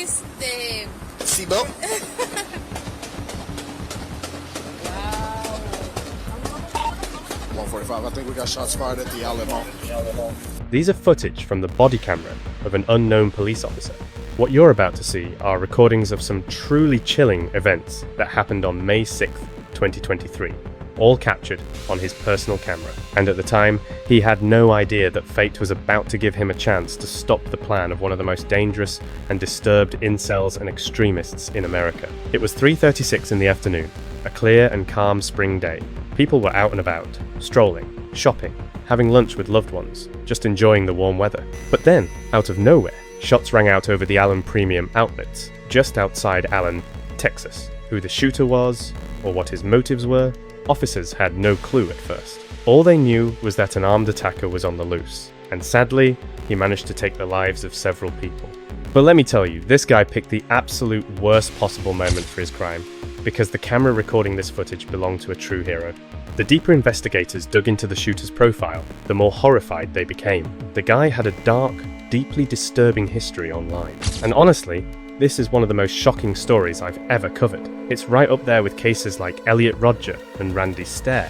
is the seatbelt. wow. 145. I think we got shots fired at the outlet mall. These are footage from the body camera of an unknown police officer. What you're about to see are recordings of some truly chilling events that happened on May 6th, 2023, all captured on his personal camera. And at the time, he had no idea that fate was about to give him a chance to stop the plan of one of the most dangerous and disturbed incels and extremists in America. It was 3:36 in the afternoon, a clear and calm spring day. People were out and about, strolling, shopping, having lunch with loved ones, just enjoying the warm weather. But then, out of nowhere, shots rang out over the Allen Premium Outlets, just outside Allen, Texas. Who the shooter was, or what his motives were, officers had no clue at first. All they knew was that an armed attacker was on the loose, and sadly, he managed to take the lives of several people. But let me tell you, this guy picked the absolute worst possible moment for his crime, because the camera recording this footage belonged to a true hero. The deeper investigators dug into the shooter's profile, the more horrified they became. The guy had a dark, deeply disturbing history online. And honestly, this is one of the most shocking stories I've ever covered. It's right up there with cases like Elliot Rodger and Randy Stair.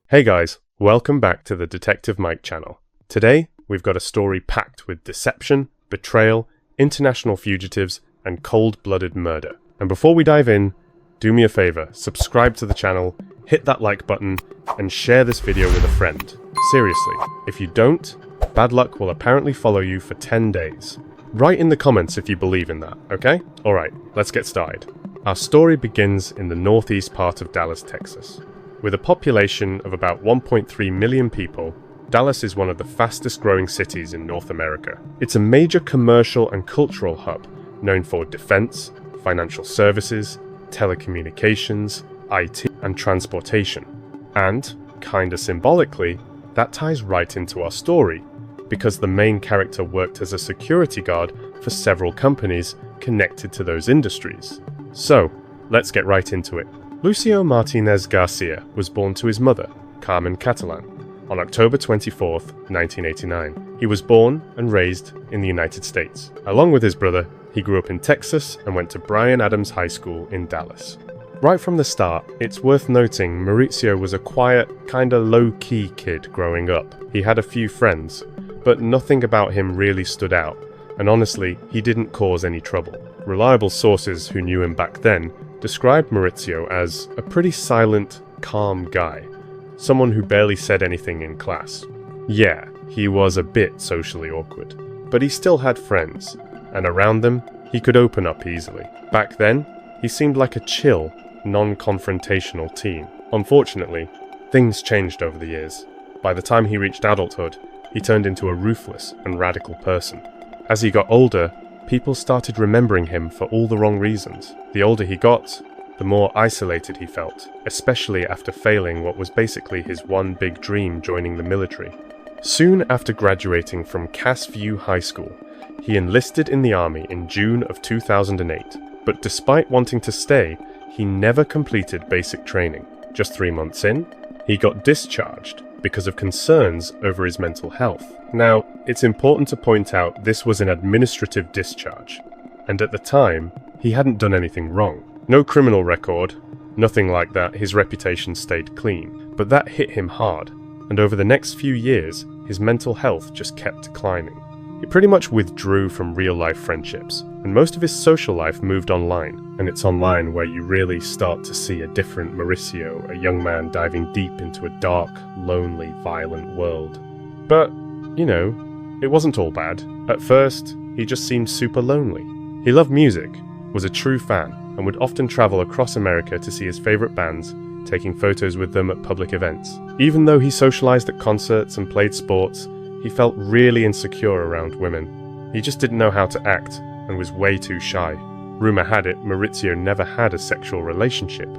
Hey guys, welcome back to the Detective Mike channel. Today, we've got a story packed with deception, betrayal, international fugitives, and cold-blooded murder. And before we dive in, do me a favor, subscribe to the channel, hit that like button, and share this video with a friend. Seriously, if you don't, bad luck will apparently follow you for 10 days. Write in the comments if you believe in that, okay? Alright, let's get started. Our story begins in the northeast part of Dallas, Texas. With a population of about 1.3 million people, Dallas is one of the fastest growing cities in North America. It's a major commercial and cultural hub, known for defense, financial services, telecommunications, IT, and transportation. And, kinda symbolically, that ties right into our story, because the main character worked as a security guard for several companies connected to those industries. So, let's get right into it. Lucio Martinez Garcia was born to his mother, Carmen Catalan, on October 24th, 1989. He was born and raised in the United States. Along with his brother, he grew up in Texas and went to Bryan Adams High School in Dallas. Right from the start, it's worth noting Mauricio was a quiet, kinda low-key kid growing up. He had a few friends, but nothing about him really stood out, and honestly, he didn't cause any trouble. Reliable sources who knew him back then described Mauricio as a pretty silent, calm guy, someone who barely said anything in class. Yeah, he was a bit socially awkward, but he still had friends, and around them, he could open up easily. Back then, he seemed like a chill, non-confrontational teen. Unfortunately, things changed over the years. By the time he reached adulthood, he turned into a ruthless and radical person. As he got older, people started remembering him for all the wrong reasons. The older he got, the more isolated he felt, especially after failing what was basically his one big dream, joining the military. Soon after graduating from Cass View High School, he enlisted in the army in June of 2008, but despite wanting to stay, he never completed basic training. Just 3 months in, he got discharged because of concerns over his mental health. Now, it's important to point out this was an administrative discharge, and at the time, he hadn't done anything wrong. No criminal record, nothing like that. His reputation stayed clean. But that hit him hard, and over the next few years, his mental health just kept declining. He pretty much withdrew from real-life friendships, and most of his social life moved online. And it's online where you really start to see a different Mauricio, a young man diving deep into a dark, lonely, violent world. But, you know, it wasn't all bad. At first, he just seemed super lonely. He loved music, was a true fan, and would often travel across America to see his favorite bands, taking photos with them at public events. Even though he socialized at concerts and played sports, he felt really insecure around women. He just didn't know how to act, and was way too shy. Rumor had it Mauricio never had a sexual relationship,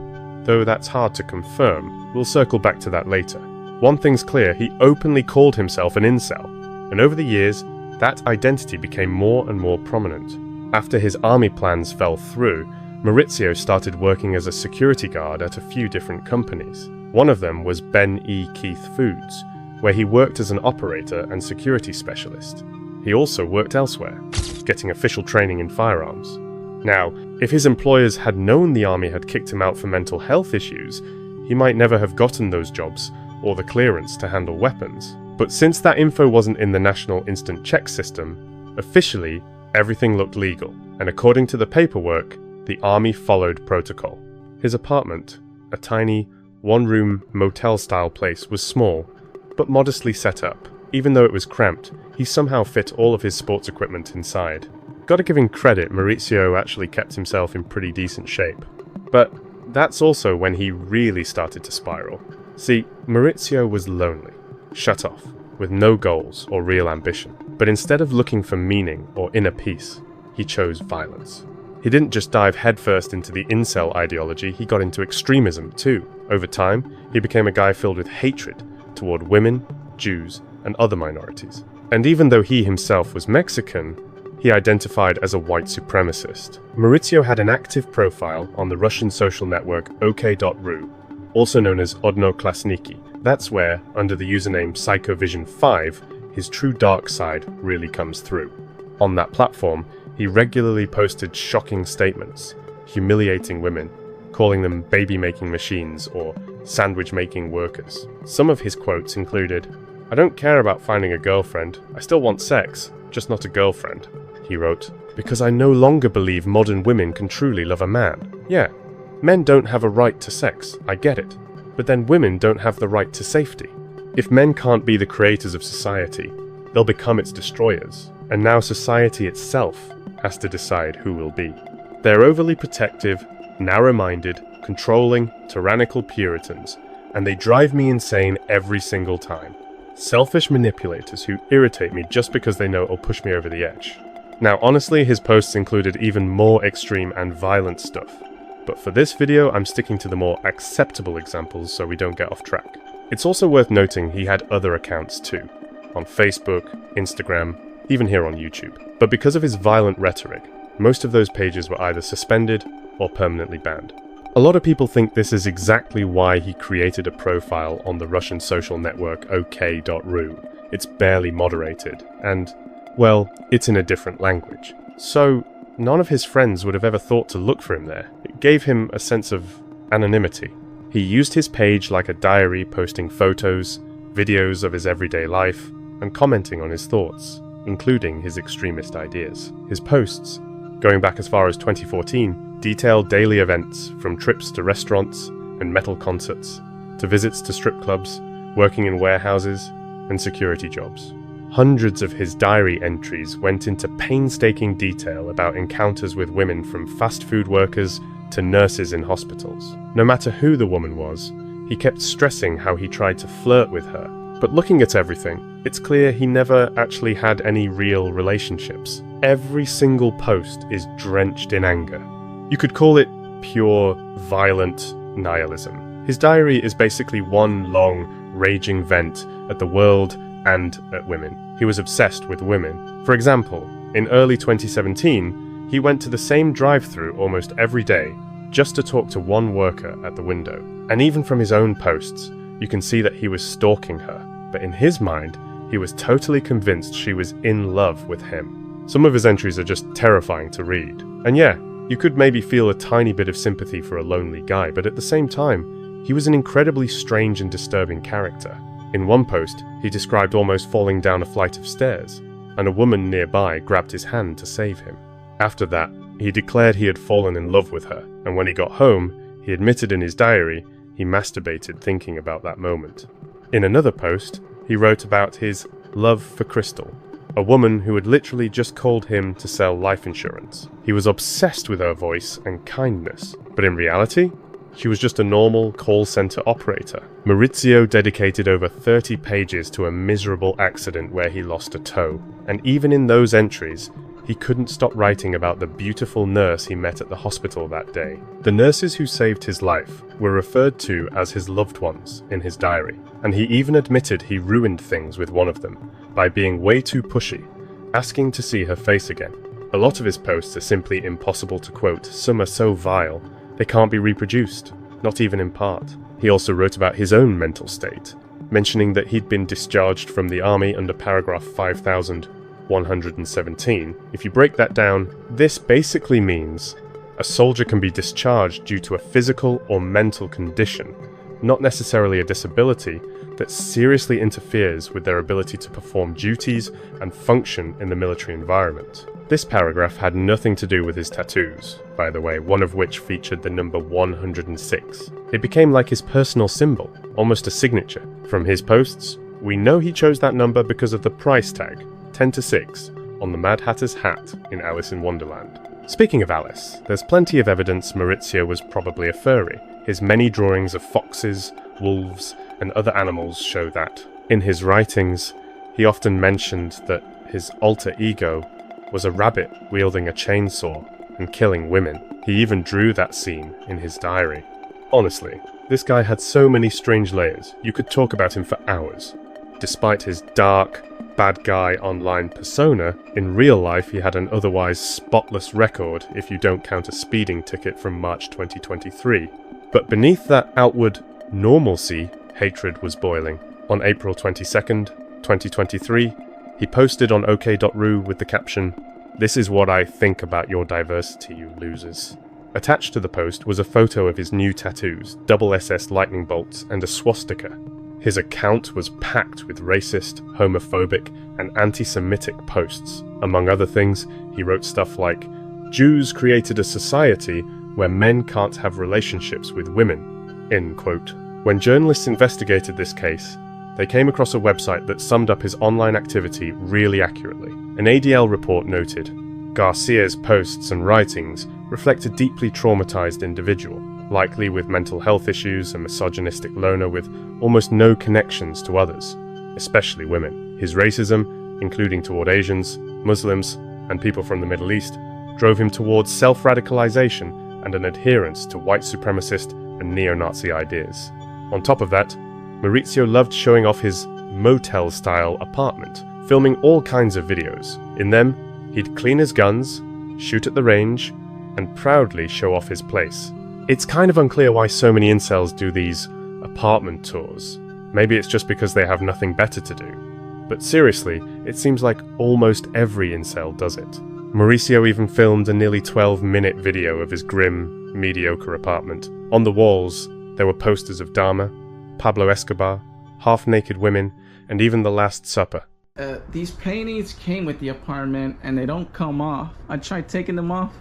though that's hard to confirm. We'll circle back to that later. One thing's clear, he openly called himself an incel, and over the years, that identity became more and more prominent. After his army plans fell through, Mauricio started working as a security guard at a few different companies. One of them was Ben E. Keith Foods, where he worked as an operator and security specialist. He also worked elsewhere, getting official training in firearms. Now, if his employers had known the army had kicked him out for mental health issues, he might never have gotten those jobs or the clearance to handle weapons. But since that info wasn't in the National Instant Check system, officially, everything looked legal, and according to the paperwork, the army followed protocol. His apartment, a tiny, one-room, motel-style place, was small, but modestly set up. Even though it was cramped, he somehow fit all of his sports equipment inside. Gotta give him credit, Maurizio actually kept himself in pretty decent shape. But that's also when he really started to spiral. See, Maurizio was lonely, shut off, with no goals or real ambition. But instead of looking for meaning or inner peace, he chose violence. He didn't just dive headfirst into the incel ideology, he got into extremism too. Over time, he became a guy filled with hatred toward women, Jews, and other minorities. And even though he himself was Mexican, he identified as a white supremacist. Maurizio had an active profile on the Russian social network OK.ru, also known as Odnoklasniki. That's where, under the username PsychoVision5, his true dark side really comes through. On that platform, he regularly posted shocking statements, humiliating women, calling them baby-making machines or sandwich-making workers. Some of his quotes included, "I don't care about finding a girlfriend. I still want sex, just not a girlfriend." He wrote, "Because I no longer believe modern women can truly love a man. Yeah, men don't have a right to sex, I get it. But then women don't have the right to safety. If men can't be the creators of society, they'll become its destroyers. And now society itself has to decide who will be. They're overly protective, narrow-minded, controlling, tyrannical Puritans, and they drive me insane every single time. Selfish manipulators who irritate me just because they know it'll push me over the edge." Now honestly, his posts included even more extreme and violent stuff. But for this video, I'm sticking to the more acceptable examples so we don't get off track. It's also worth noting he had other accounts too, on Facebook, Instagram, even here on YouTube. But because of his violent rhetoric, most of those pages were either suspended or permanently banned. A lot of people think this is exactly why he created a profile on the Russian social network OK.ru. It's barely moderated, and, well, it's in a different language. So, none of his friends would have ever thought to look for him there. It gave him a sense of anonymity. He used his page like a diary, posting photos, videos of his everyday life, and commenting on his thoughts, including his extremist ideas. His posts, going back as far as 2014, detailed daily events from trips to restaurants and metal concerts, to visits to strip clubs, working in warehouses, and security jobs. Hundreds of his diary entries went into painstaking detail about encounters with women from fast food workers to nurses in hospitals. No matter who the woman was, he kept stressing how he tried to flirt with her. But looking at everything, it's clear he never actually had any real relationships. Every single post is drenched in anger. You could call it pure, violent nihilism. His diary is basically one long, raging vent at the world and at women. He was obsessed with women. For example, in early 2017, he went to the same drive-thru almost every day just to talk to one worker at the window. And even from his own posts, you can see that he was stalking her. But in his mind, he was totally convinced she was in love with him. Some of his entries are just terrifying to read. And yeah, you could maybe feel a tiny bit of sympathy for a lonely guy, but at the same time, he was an incredibly strange and disturbing character. In one post, he described almost falling down a flight of stairs, and a woman nearby grabbed his hand to save him. After that, he declared he had fallen in love with her, and when he got home, he admitted in his diary he masturbated thinking about that moment. In another post, he wrote about his love for Crystal, a woman who had literally just called him to sell life insurance. He was obsessed with her voice and kindness, but in reality, she was just a normal call center operator. Maurizio dedicated over 30 pages to a miserable accident where he lost a toe, and even in those entries, he couldn't stop writing about the beautiful nurse he met at the hospital that day. The nurses who saved his life were referred to as his loved ones in his diary, and he even admitted he ruined things with one of them by being way too pushy, asking to see her face again. A lot of his posts are simply impossible to quote. Some are so vile, they can't be reproduced, not even in part. He also wrote about his own mental state, mentioning that he'd been discharged from the army under paragraph 5117. If you break that down, this basically means a soldier can be discharged due to a physical or mental condition, not necessarily a disability, that seriously interferes with their ability to perform duties and function in the military environment. This paragraph had nothing to do with his tattoos, by the way, one of which featured the number 106. It became like his personal symbol, almost a signature. From his posts, we know he chose that number because of the price tag, 10-6, on the Mad Hatter's hat in Alice in Wonderland. Speaking of Alice, there's plenty of evidence Maurizio was probably a furry. His many drawings of foxes, wolves, and other animals show that. In his writings, he often mentioned that his alter ego was a rabbit wielding a chainsaw and killing women. He even drew that scene in his diary. Honestly, this guy had so many strange layers, you could talk about him for hours. Despite his dark, bad guy online persona, in real life he had an otherwise spotless record if you don't count a speeding ticket from March 2023. But beneath that outward normalcy, hatred was boiling. On April 22nd, 2023, he posted on OK.ru with the caption, "This is what I think about your diversity, you losers." Attached to the post was a photo of his new tattoos, double SS lightning bolts, and a swastika. His account was packed with racist, homophobic, and anti-Semitic posts. Among other things, he wrote stuff like, "Jews created a society where men can't have relationships with women," end quote. When journalists investigated this case, they came across a website that summed up his online activity really accurately. An ADL report noted, Garcia's posts and writings reflect a deeply traumatized individual, likely with mental health issues, a misogynistic loner with almost no connections to others, especially women. His racism, including toward Asians, Muslims, and people from the Middle East, drove him towards self-radicalization and an adherence to white supremacist and neo-Nazi ideas. On top of that, Maurizio loved showing off his motel-style apartment, filming all kinds of videos. In them, he'd clean his guns, shoot at the range, and proudly show off his place. It's kind of unclear why so many incels do these apartment tours. Maybe it's just because they have nothing better to do. But seriously, it seems like almost every incel does it. Maurizio even filmed a nearly 12-minute video of his grim, mediocre apartment. On the walls, there were posters of Dharma, Pablo Escobar, half-naked women, and even The Last Supper. These paintings came with the apartment and they don't come off. I tried taking them off,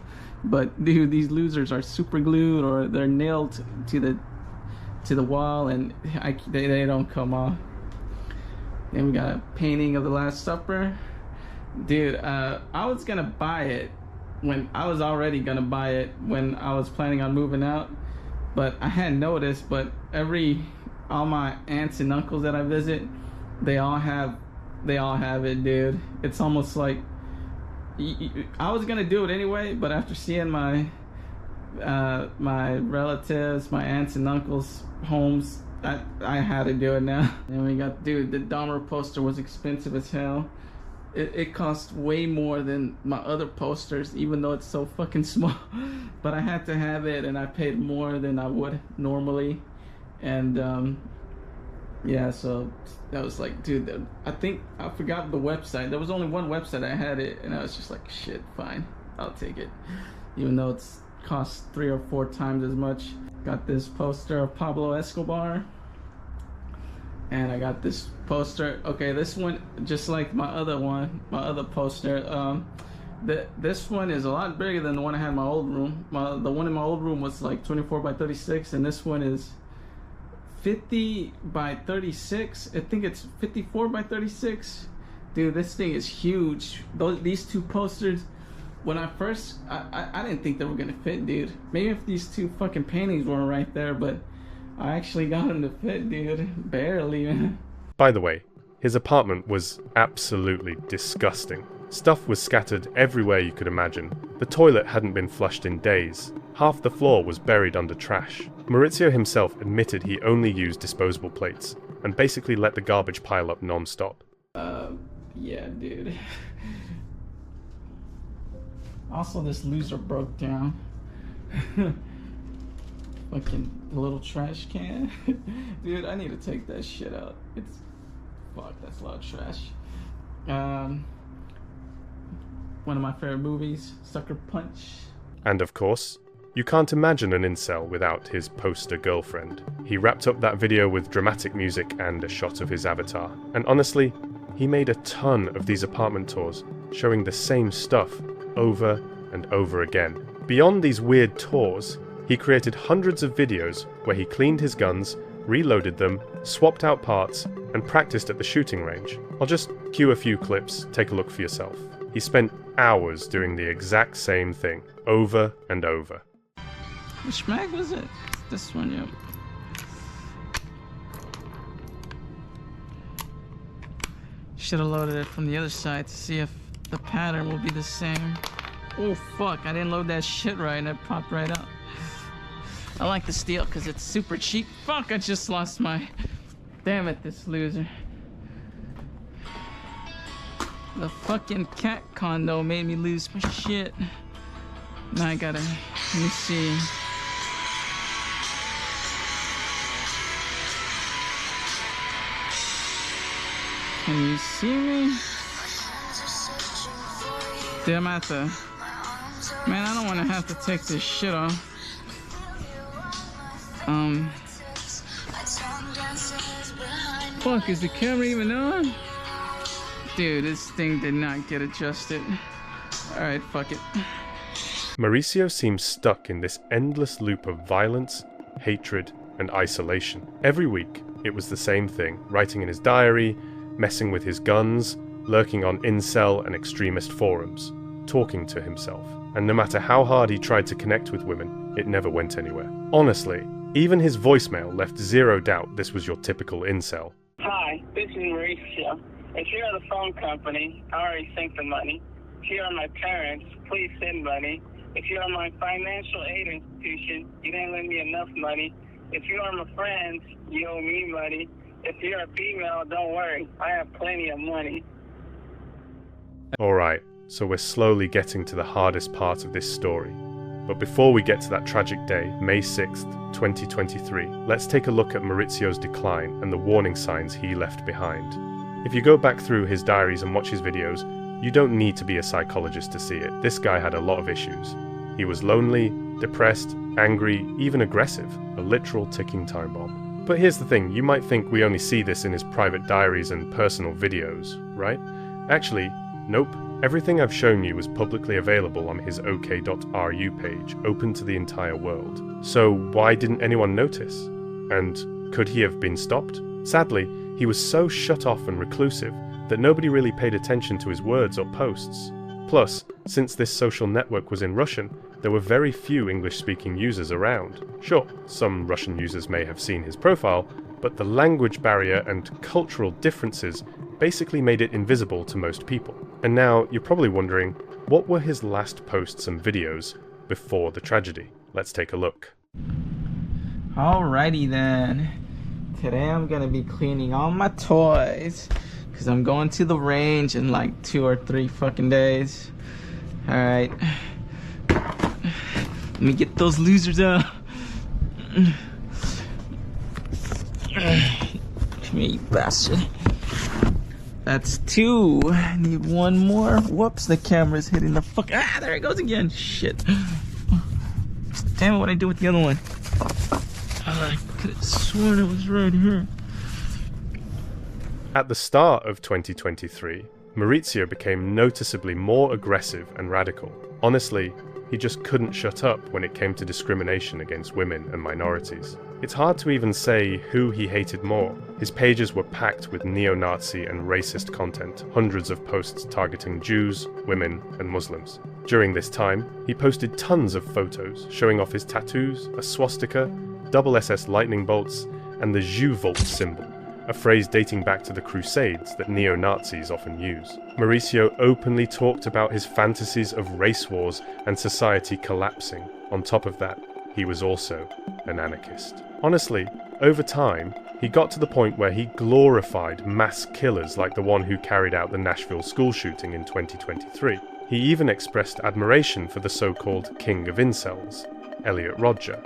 but dude, these losers are super glued or they're nailed to the wall and they don't come off. Then we got a painting of The Last Supper. Dude, I was gonna buy it when I was already gonna buy it when I was planning on moving out, but I hadn't noticed. But all my aunts and uncles that I visit, they all have it, dude. It's almost like I was gonna do it anyway, but after seeing my relatives, my aunts and uncles' homes, I had to do it now. And we got, dude, the Dahmer poster was expensive as hell. It cost way more than my other posters, even though it's so fucking small. But I had to have it, and I paid more than I would normally. And yeah, so that was like, dude, I think I forgot the website. There was only one website I had it, and I was just like, shit, fine, I'll take it, even though it's cost 3 or 4 times as much. Got this poster of Pablo Escobar, and I got this poster. Okay, this one, just like my other poster, this one is a lot bigger than the one I had in my old room. The one in my old room was like 24 by 36, and this one is 50 by 36. I think it's 54 by 36. Dude, this thing is huge. These two posters, when I first, I didn't think they were gonna fit, dude. Maybe if these two fucking paintings weren't right there, but I actually got them to fit, dude. Barely, man. By the way, his apartment was absolutely disgusting. Stuff was scattered everywhere you could imagine. The toilet hadn't been flushed in days. Half the floor was buried under trash. Maurizio himself admitted he only used disposable plates, and basically let the garbage pile up non-stop. Yeah, dude. Also, this loser broke down. Fucking little trash can. Dude, I need to take that shit out. Fuck, that's a lot of trash. One of my favorite movies, Sucker Punch. And of course, you can't imagine an incel without his poster girlfriend. He wrapped up that video with dramatic music and a shot of his avatar. And honestly, he made a ton of these apartment tours, showing the same stuff over and over again. Beyond these weird tours, he created hundreds of videos where he cleaned his guns, reloaded them, swapped out parts, and practiced at the shooting range. I'll just cue a few clips, take a look for yourself. He spent hours doing the exact same thing, over and over. Which mag was it? This one, yep. Should have loaded it from the other side to see if the pattern will be the same. Oh fuck, I didn't load that shit right and it popped right up. I like the steel because it's super cheap. Fuck, I just lost my... Damn it, this loser. The fucking cat condo made me lose my shit. Now I gotta... Let me see. Can you see me? Dude, I'm at the... Man, I don't want to have to take this shit off. Fuck, is the camera even on? Dude, this thing did not get adjusted. Alright, fuck it. Mauricio seems stuck in this endless loop of violence, hatred, and isolation. Every week, it was the same thing, writing in his diary, messing with his guns, lurking on incel and extremist forums, talking to himself. And no matter how hard he tried to connect with women, it never went anywhere. Honestly, even his voicemail left zero doubt this was your typical incel. Hi, this is Mauricio. If you're the phone company, I already sent the money. If you are my parents, please send money. If you are my financial aid institution, you didn't lend me enough money. If you are my friends, you owe me money. If you're a female, don't worry, I have plenty of money. Alright, so we're slowly getting to the hardest part of this story. But before we get to that tragic day, May 6th, 2023, let's take a look at Maurizio's decline and the warning signs he left behind. If you go back through his diaries and watch his videos, you don't need to be a psychologist to see it. This guy had a lot of issues. He was lonely, depressed, angry, even aggressive, a literal ticking time bomb. But here's the thing, you might think we only see this in his private diaries and personal videos, right? Actually, nope. Everything I've shown you is publicly available on his ok.ru page, open to the entire world. So why didn't anyone notice? And could he have been stopped? Sadly, he was so shut off and reclusive that nobody really paid attention to his words or posts. Plus, since this social network was in Russian, there were very few English-speaking users around. Sure, some Russian users may have seen his profile, but the language barrier and cultural differences basically made it invisible to most people. And now, you're probably wondering, what were his last posts and videos before the tragedy? Let's take a look. Alrighty then. Today I'm gonna be cleaning all my toys because I'm going to the range in like 2 or 3 fucking days. Alright. Let me get those losers out. Come here, you bastard. That's 2. I need 1 more. Whoops, the camera's hitting the fuck. Ah, there it goes again. Shit. Damn it, what'd I do with the other one? I could have sworn it was right here. At the start of 2023, Maurizio became noticeably more aggressive and radical. Honestly, he just couldn't shut up when it came to discrimination against women and minorities. It's hard to even say who he hated more. His pages were packed with neo-Nazi and racist content, hundreds of posts targeting Jews, women, and Muslims. During this time, he posted tons of photos showing off his tattoos, a swastika, double SS lightning bolts, and the Juvolt symbol, a phrase dating back to the Crusades that neo-Nazis often use. Mauricio openly talked about his fantasies of race wars and society collapsing. On top of that, he was also an anarchist. Honestly, over time, he got to the point where he glorified mass killers like the one who carried out the Nashville school shooting in 2023. He even expressed admiration for the so-called king of incels, Elliot Rodger,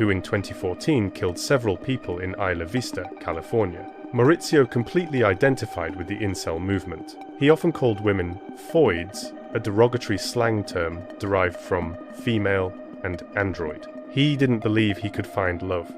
who in 2014 killed several people in Isla Vista, California. Maurizio completely identified with the incel movement. He often called women foids, a derogatory slang term derived from female and android. He didn't believe he could find love,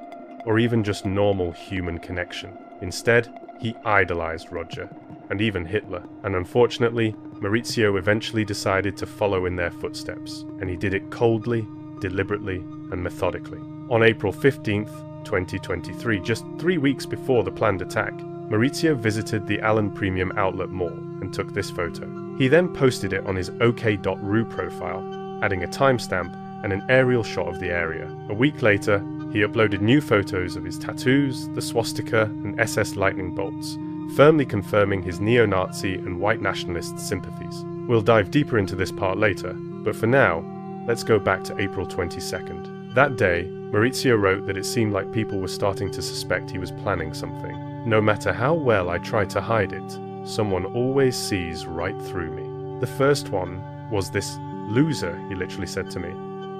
or even just normal human connection. Instead, he idolized Roger, and even Hitler, and unfortunately, Maurizio eventually decided to follow in their footsteps, and he did it coldly, deliberately, and methodically. On April 15th, 2023, just 3 weeks before the planned attack, Maurizio visited the Allen Premium Outlet Mall and took this photo. He then posted it on his OK.ru profile, adding a timestamp and an aerial shot of the area. A week later, he uploaded new photos of his tattoos, the swastika, and SS lightning bolts, firmly confirming his neo-Nazi and white nationalist sympathies. We'll dive deeper into this part later, but for now, let's go back to April 22nd. That day, Maurizio wrote that it seemed like people were starting to suspect he was planning something. No matter how well I try to hide it, someone always sees right through me. The first one was this loser, he literally said to me.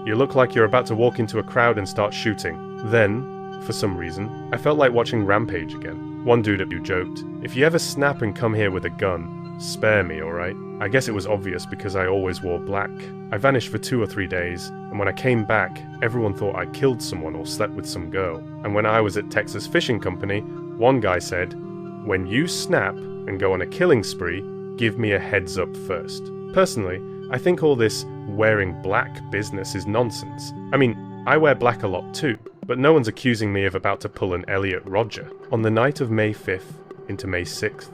You look like you're about to walk into a crowd and start shooting. Then, for some reason, I felt like watching Rampage again. One dude at you joked, if you ever snap and come here with a gun, spare me, alright? I guess it was obvious because I always wore black. I vanished for 2 or 3 days, and when I came back, everyone thought I killed someone or slept with some girl. And when I was at Texas Fishing Company, one guy said, when you snap and go on a killing spree, give me a heads up first. Personally, I think all this wearing black business is nonsense. I mean, I wear black a lot too, but no one's accusing me of about to pull an Elliot Rodger. On the night of May 5th into May 6th,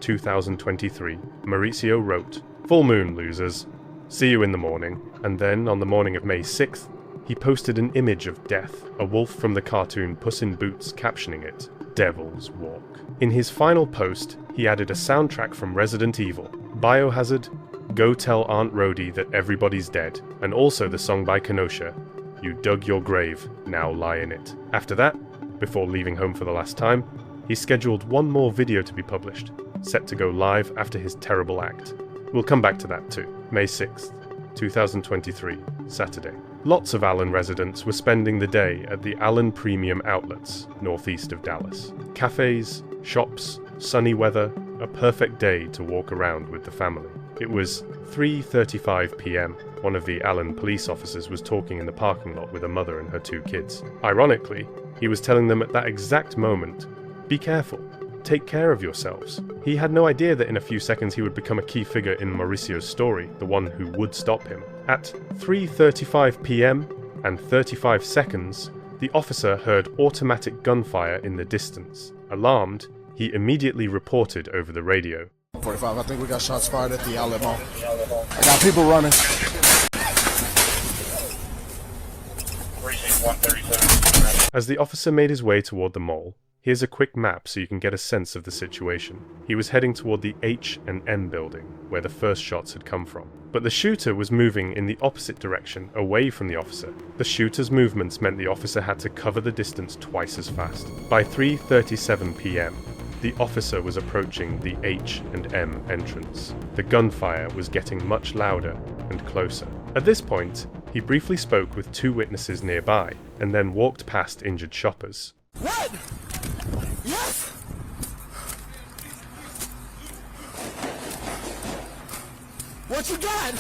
2023, Maurizio wrote, "Full moon, losers. See you in the morning." And then, on the morning of May 6th, he posted an image of death, a wolf from the cartoon Puss in Boots captioning it, "Devil's Walk." In his final post, he added a soundtrack from Resident Evil, Biohazard, Go Tell Aunt Rhody That Everybody's Dead, and also the song by Kenosha, You Dug Your Grave, Now Lie in It. After that, before leaving home for the last time, he scheduled one more video to be published, set to go live after his terrible act. We'll come back to that too. May 6th, 2023, Saturday. Lots of Allen residents were spending the day at the Allen Premium Outlets, northeast of Dallas. Cafes, shops, sunny weather, a perfect day to walk around with the family. It was 3:35 p.m. One of the Allen police officers was talking in the parking lot with a mother and her 2 kids. Ironically, he was telling them at that exact moment, be careful, take care of yourselves. He had no idea that in a few seconds he would become a key figure in Mauricio's story, the one who would stop him. At 3:35 p.m. and 35 seconds, the officer heard automatic gunfire in the distance. Alarmed, he immediately reported over the radio. 45, I think we got shots fired at the outlet mall. I got people running. As the officer made his way toward the mall, here's a quick map so you can get a sense of the situation. He was heading toward the H&M building, where the first shots had come from. But the shooter was moving in the opposite direction, away from the officer. The shooter's movements meant the officer had to cover the distance twice as fast. By 3:37 p.m., the officer was approaching the H&M entrance. The gunfire was getting much louder and closer. At this point, he briefly spoke with 2 witnesses nearby, and then walked past injured shoppers. What? Yes! What you got?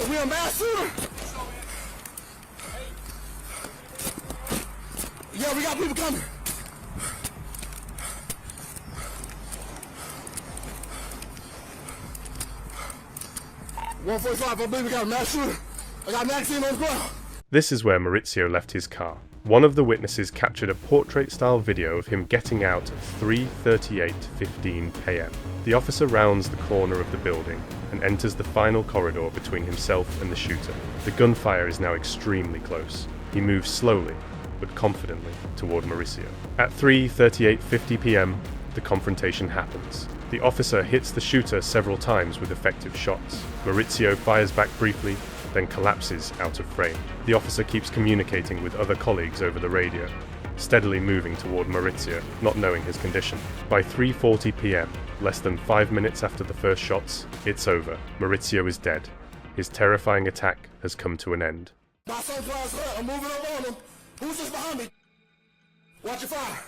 Are we a mass shooter? Yeah, we got people coming. 145, I believe we got a mass shooter. I got a magazine on the ground. This is where Maurizio left his car. One of the witnesses captured a portrait-style video of him getting out at 3:38:15 p.m. The officer rounds the corner of the building and enters the final corridor between himself and the shooter. The gunfire is now extremely close. He moves slowly, but confidently, toward Maurizio. At 3:38:50 p.m., the confrontation happens. The officer hits the shooter several times with effective shots. Maurizio fires back briefly, then collapses out of frame. The officer keeps communicating with other colleagues over the radio, steadily moving toward Maurizio, not knowing his condition. By 3:40 p.m., less than 5 minutes after the first shots, it's over. Maurizio is dead. His terrifying attack has come to an end. My sunglasses up. I'm moving up on them. Who's this behind me? Watch your fire.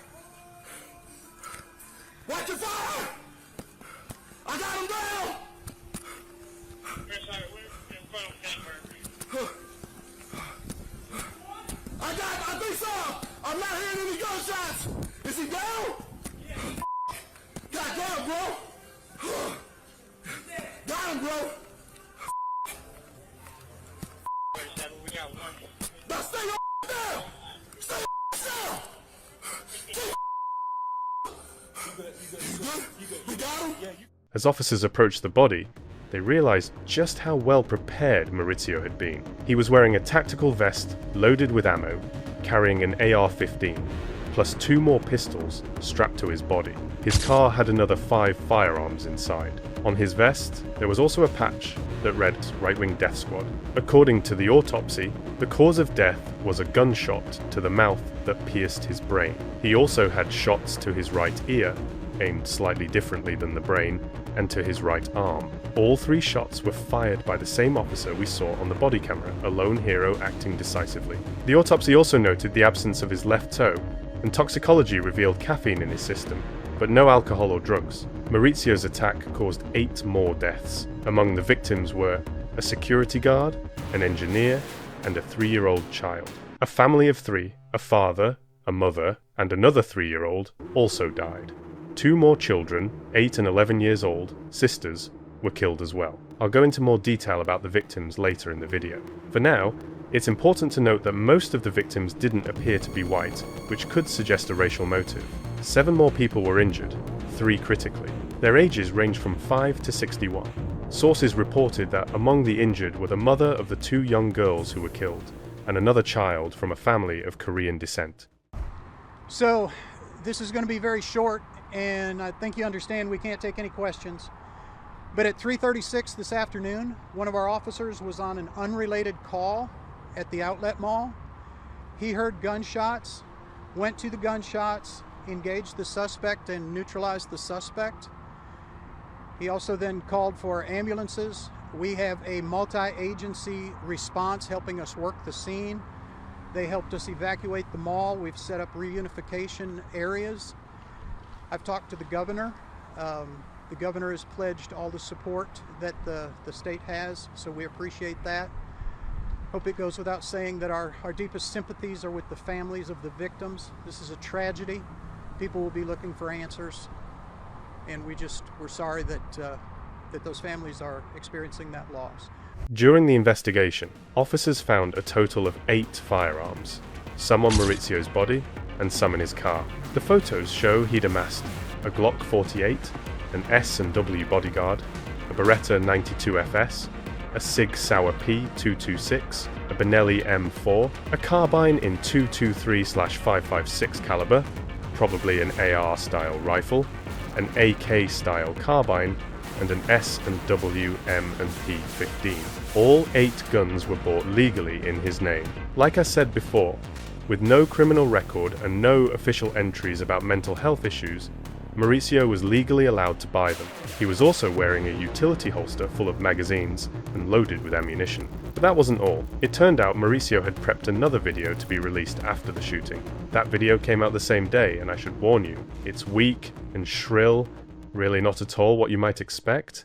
Watch your fire! I got him down! I think so! I'm not hearing any gunshots! Is he down? God damn, bro! Got him, bro! Now stay your down! Stay your down! You got him? As officers approached the body, they realized just how well prepared Maurizio had been. He was wearing a tactical vest loaded with ammo, carrying an AR-15, plus 2 more pistols strapped to his body. His car had another 5 firearms inside. On his vest, there was also a patch that read Right-Wing Death Squad. According to the autopsy, the cause of death was a gunshot to the mouth that pierced his brain. He also had shots to his right ear, aimed slightly differently than the brain, and to his right arm. All 3 shots were fired by the same officer we saw on the body camera, a lone hero acting decisively. The autopsy also noted the absence of his left toe, and toxicology revealed caffeine in his system, but no alcohol or drugs. Maurizio's attack caused 8 more deaths. Among the victims were a security guard, an engineer, and a 3-year-old child. A family of 3, a father, a mother, and another 3-year-old, also died. 2 more children, 8 and 11 years old, sisters, were killed as well. I'll go into more detail about the victims later in the video. For now, it's important to note that most of the victims didn't appear to be white, which could suggest a racial motive. 7 more people were injured, 3 critically. Their ages ranged from 5 to 61. Sources reported that among the injured were the mother of the 2 young girls who were killed, and another child from a family of Korean descent. So, this is going to be very short, and I think you understand we can't take any questions. But at 3:36 this afternoon, one of our officers was on an unrelated call at the outlet mall. He heard gunshots, went to the gunshots, engaged the suspect and neutralized the suspect. He also then called for ambulances. We have a multi-agency response helping us work the scene. They helped us evacuate the mall. We've set up reunification areas. I've talked to the governor. The governor has pledged all the support that the state has, so we appreciate that. Hope it goes without saying that our deepest sympathies are with the families of the victims. This is a tragedy. People will be looking for answers, and we're sorry that those families are experiencing that loss. During the investigation, officers found a total of 8 firearms, some on Maurizio's body and some in his car. The photos show he'd amassed a Glock 48, an S&W bodyguard, a Beretta 92FS, a Sig Sauer P226, a Benelli M4, a carbine in 223/556 caliber, probably an AR-style rifle, an AK-style carbine, and an S&W M&P 15. All 8 guns were bought legally in his name. Like I said before, with no criminal record and no official entries about mental health issues, Maurizio was legally allowed to buy them. He was also wearing a utility holster full of magazines and loaded with ammunition. But that wasn't all. It turned out Maurizio had prepped another video to be released after the shooting. That video came out the same day, and I should warn you, it's weak and shrill, really not at all what you might expect.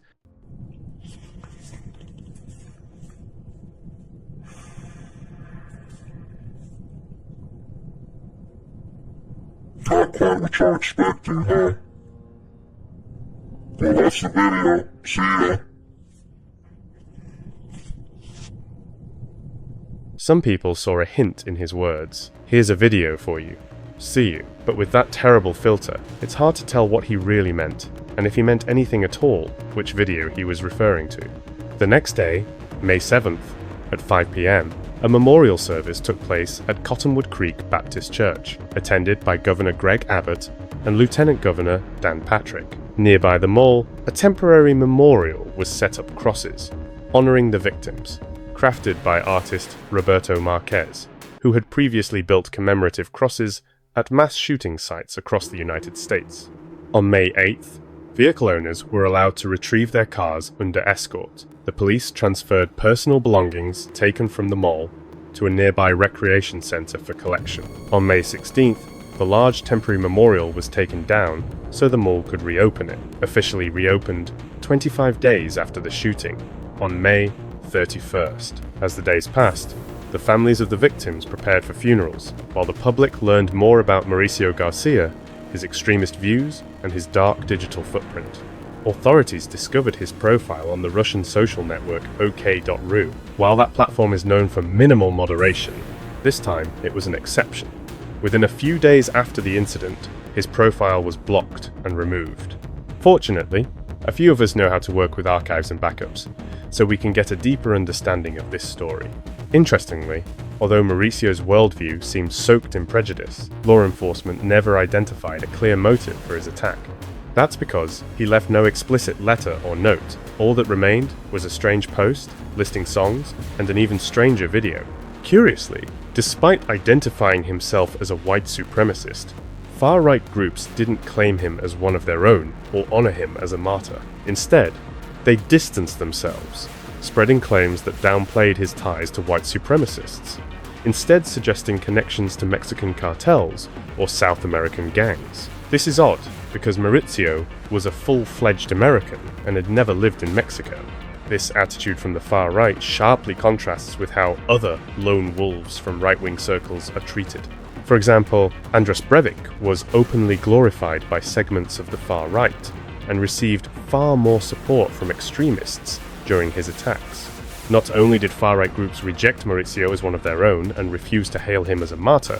Not quite what you're expecting, huh? Well, that's the video. See ya. Some people saw a hint in his words. Here's a video for you. See you. But with that terrible filter, it's hard to tell what he really meant, and if he meant anything at all, which video he was referring to. The next day, May 7th, at 5 p.m, a memorial service took place at Cottonwood Creek Baptist Church, attended by Governor Greg Abbott and Lieutenant Governor Dan Patrick. Nearby the mall, a temporary memorial was set up crosses, honoring the victims, crafted by artist Roberto Marquez, who had previously built commemorative crosses at mass shooting sites across the United States. On May 8th, vehicle owners were allowed to retrieve their cars under escort. The police transferred personal belongings taken from the mall to a nearby recreation center for collection. On May 16th, the large temporary memorial was taken down so the mall could reopen it, officially reopened 25 days after the shooting, on May 31st. As the days passed, the families of the victims prepared for funerals, while the public learned more about Mauricio Garcia, his extremist views, and his dark digital footprint. Authorities discovered his profile on the Russian social network OK.ru. While that platform is known for minimal moderation, this time it was an exception. Within a few days after the incident, his profile was blocked and removed. Fortunately, a few of us know how to work with archives and backups, so we can get a deeper understanding of this story. Interestingly, although Mauricio's worldview seemed soaked in prejudice, law enforcement never identified a clear motive for his attack. That's because he left no explicit letter or note. All that remained was a strange post, listing songs, and an even stranger video. Curiously, despite identifying himself as a white supremacist, far-right groups didn't claim him as one of their own or honor him as a martyr. Instead, they distanced themselves, spreading claims that downplayed his ties to white supremacists, instead suggesting connections to Mexican cartels or South American gangs. This is odd, because Mauricio was a full-fledged American and had never lived in Mexico. This attitude from the far right sharply contrasts with how other lone wolves from right-wing circles are treated. For example, Andras Breivik was openly glorified by segments of the far right and received far more support from extremists during his attacks. Not only did far-right groups reject Mauricio as one of their own and refuse to hail him as a martyr,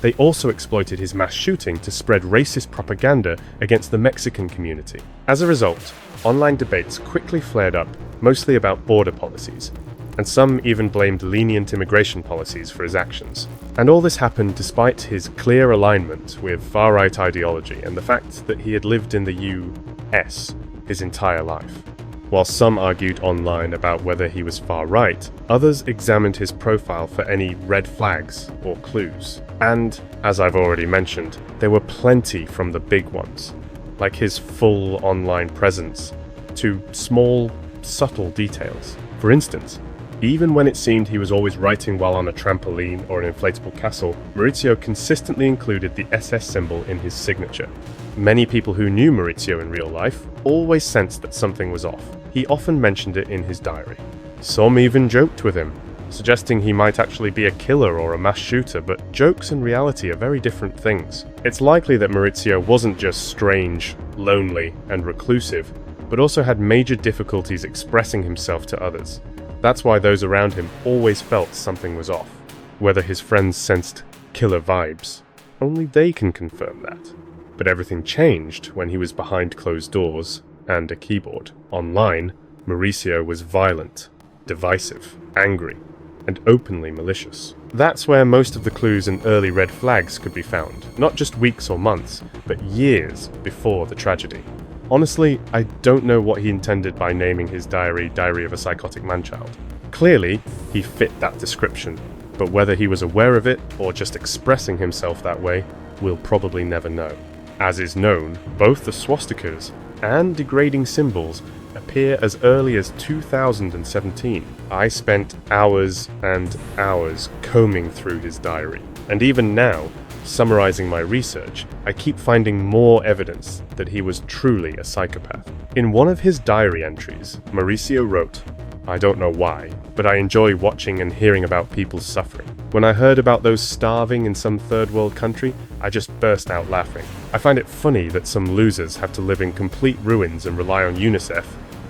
they also exploited his mass shooting to spread racist propaganda against the Mexican community. As a result, online debates quickly flared up, mostly about border policies, and some even blamed lenient immigration policies for his actions. And all this happened despite his clear alignment with far-right ideology and the fact that he had lived in the US his entire life. While some argued online about whether he was far-right, others examined his profile for any red flags or clues. And, as I've already mentioned, there were plenty from the big ones, like his full online presence, to small, subtle details. For instance, even when it seemed he was always writing while on a trampoline or an inflatable castle, Mauricio consistently included the SS symbol in his signature. Many people who knew Mauricio in real life always sensed that something was off. He often mentioned it in his diary. Some even joked with him, suggesting he might actually be a killer or a mass shooter, but jokes and reality are very different things. It's likely that Mauricio wasn't just strange, lonely, and reclusive, but also had major difficulties expressing himself to others. That's why those around him always felt something was off. Whether his friends sensed killer vibes, only they can confirm that. But everything changed when he was behind closed doors and a keyboard. Online, Mauricio was violent, divisive, angry, and openly malicious. That's where most of the clues and early red flags could be found, not just weeks or months, but years before the tragedy. Honestly, I don't know what he intended by naming his diary Diary of a Psychotic Man-Child. Clearly, he fit that description, but whether he was aware of it or just expressing himself that way, we'll probably never know. As is known, both the swastikas and degrading symbols appear as early as 2017. I spent hours and hours combing through his diary, and even now, summarizing my research, I keep finding more evidence that he was truly a psychopath. In one of his diary entries, Mauricio wrote, "I don't know why, but I enjoy watching and hearing about people's suffering. When I heard about those starving in some third world country, I just burst out laughing. I find it funny that some losers have to live in complete ruins and rely on UNICEF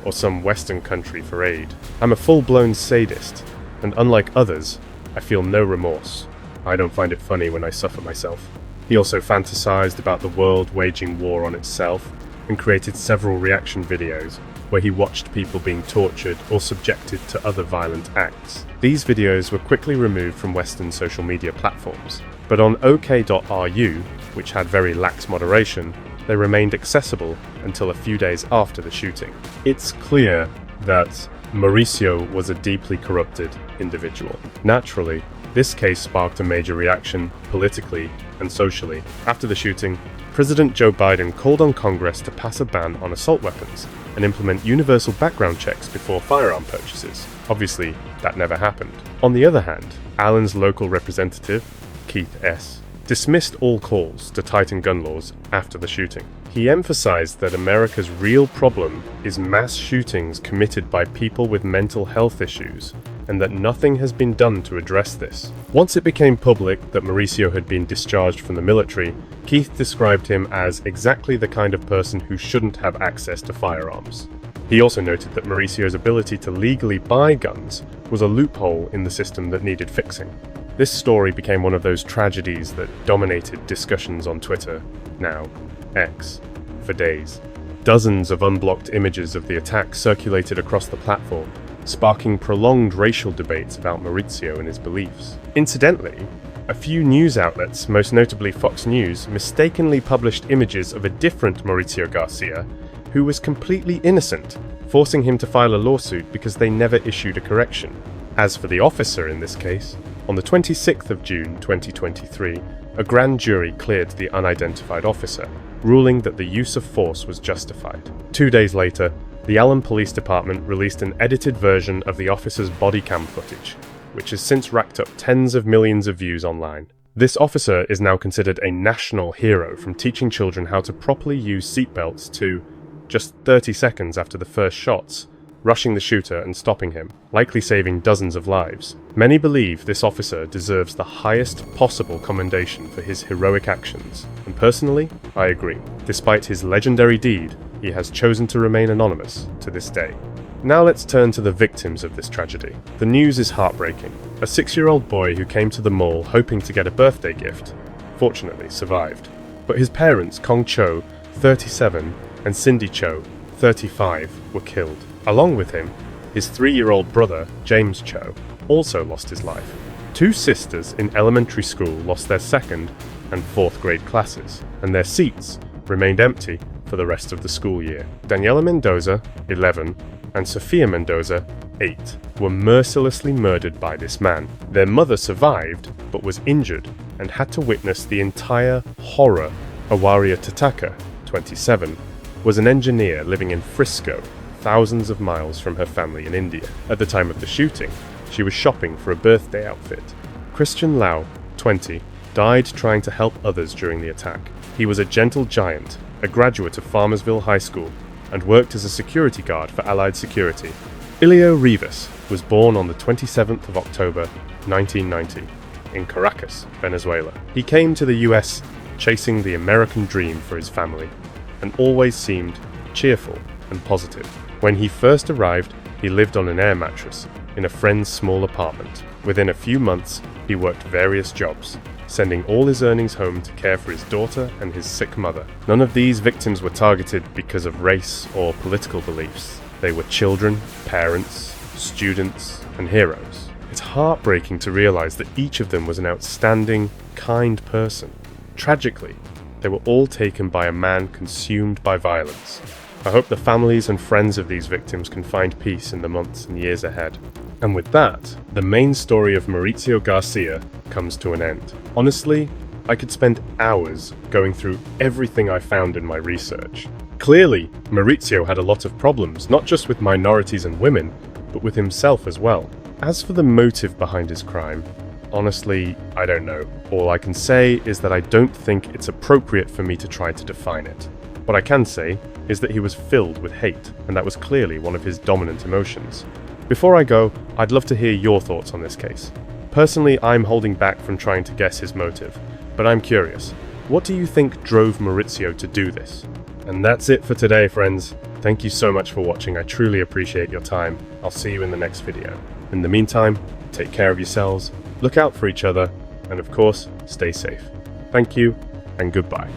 or some Western country for aid. I'm a full-blown sadist, and unlike others, I feel no remorse. I don't find it funny when I suffer myself." He also fantasized about the world waging war on itself and created several reaction videos where he watched people being tortured or subjected to other violent acts. These videos were quickly removed from Western social media platforms, but on OK.ru, which had very lax moderation, they remained accessible until a few days after the shooting. It's clear that Mauricio was a deeply corrupted individual. Naturally, this case sparked a major reaction, politically and socially. After the shooting, President Joe Biden called on Congress to pass a ban on assault weapons, and implement universal background checks before firearm purchases. Obviously, that never happened. On the other hand, Allen's local representative, Keith S., dismissed all calls to tighten gun laws after the shooting. He emphasized that America's real problem is mass shootings committed by people with mental health issues, and that nothing has been done to address this. Once it became public that Mauricio had been discharged from the military, Keith described him as exactly the kind of person who shouldn't have access to firearms. He also noted that Mauricio's ability to legally buy guns was a loophole in the system that needed fixing. This story became one of those tragedies that dominated discussions on Twitter, now X, for days. Dozens of unblocked images of the attack circulated across the platform, sparking prolonged racial debates about Mauricio and his beliefs. Incidentally, a few news outlets, most notably Fox News, mistakenly published images of a different Mauricio Garcia, who was completely innocent, forcing him to file a lawsuit because they never issued a correction. As for the officer in this case, on the 26th of June 2023, a grand jury cleared the unidentified officer, ruling that the use of force was justified. 2 days later, the Allen Police Department released an edited version of the officer's body cam footage, which has since racked up tens of millions of views online. This officer is now considered a national hero, from teaching children how to properly use seatbelts to, just 30 seconds after the first shots, rushing the shooter and stopping him, likely saving dozens of lives. Many believe this officer deserves the highest possible commendation for his heroic actions, and personally, I agree. Despite his legendary deed, he has chosen to remain anonymous to this day. Now let's turn to the victims of this tragedy. The news is heartbreaking. A 6-year-old boy who came to the mall hoping to get a birthday gift, fortunately survived. But his parents, Kong Cho, 37, and Cindy Cho, 35, were killed. Along with him, his 3-year-old brother, James Cho, also lost his life. 2 sisters in elementary school lost their 2nd and 4th grade classes, and their seats remained empty for the rest of the school year. Daniela Mendoza, 11, and Sofia Mendoza, 8, were mercilessly murdered by this man. Their mother survived, but was injured and had to witness the entire horror. Awaria Tataka, 27, was an engineer living in Frisco, thousands of miles from her family in India. At the time of the shooting, she was shopping for a birthday outfit. Christian Lau, 20, died trying to help others during the attack. He was a gentle giant, a graduate of Farmersville High School, and worked as a security guard for Allied Security. Ilio Rivas was born on the 27th of October, 1990, in Caracas, Venezuela. He came to the US chasing the American dream for his family, and always seemed cheerful and positive. When he first arrived, he lived on an air mattress in a friend's small apartment. Within a few months, he worked various jobs, sending all his earnings home to care for his daughter and his sick mother. None of these victims were targeted because of race or political beliefs. They were children, parents, students, and heroes. It's heartbreaking to realize that each of them was an outstanding, kind person. Tragically, they were all taken by a man consumed by violence. I hope the families and friends of these victims can find peace in the months and years ahead. And with that, the main story of Mauricio Garcia comes to an end. Honestly, I could spend hours going through everything I found in my research. Clearly, Mauricio had a lot of problems, not just with minorities and women, but with himself as well. As for the motive behind his crime, honestly, I don't know. All I can say is that I don't think it's appropriate for me to try to define it. What I can say is that he was filled with hate, and that was clearly one of his dominant emotions. Before I go, I'd love to hear your thoughts on this case. Personally, I'm holding back from trying to guess his motive, but I'm curious. What do you think drove Mauricio to do this? And that's it for today, friends. Thank you so much for watching. I truly appreciate your time. I'll see you in the next video. In the meantime, take care of yourselves, look out for each other, and of course, stay safe. Thank you, and goodbye.